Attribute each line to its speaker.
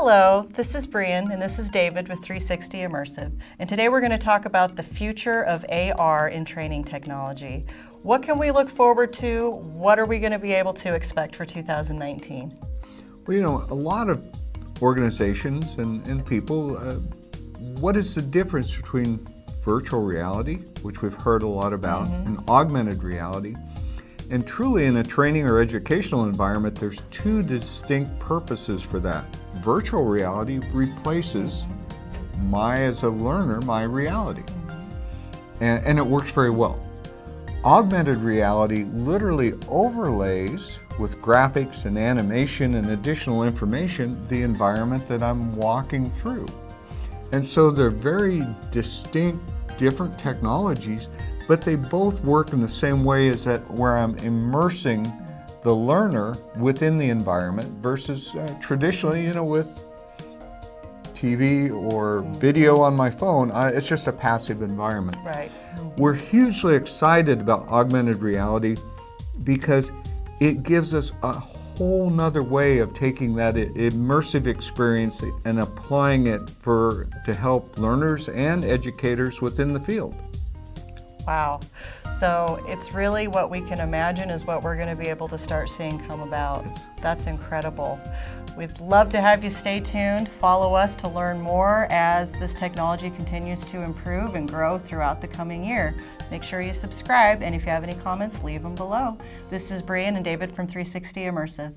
Speaker 1: Hello, this is Brian and this is David with 360 Immersive. And today we're going to talk about the future of AR in training technology. What can we look forward to? What are we going to be able to expect for 2019?
Speaker 2: Well, you know, a lot of organizations and people, what is the difference between virtual reality, which we've heard a lot about, and augmented reality? And truly in a training or educational environment, there's two distinct purposes for that. Virtual reality replaces as a learner, my reality. And it works very well. Augmented reality literally overlays with graphics and animation and additional information the environment that I'm walking through. And so they're very distinct, different technologies, but they both work in the same way as that where I'm immersing the learner within the environment versus traditionally, you know, with TV or video on my phone, it's just a passive environment.
Speaker 1: Right.
Speaker 2: We're hugely excited about augmented reality because it gives us a whole nother way of taking that immersive experience and applying it to help learners and educators within the field.
Speaker 1: Wow. So it's really what we can imagine is what we're going to be able to start seeing come about.
Speaker 2: Yes.
Speaker 1: That's incredible. We'd love to have you stay tuned. Follow us to learn more as this technology continues to improve and grow throughout the coming year. Make sure you subscribe, and if you have any comments, leave them below. This is Brian and David from 360 Immersive.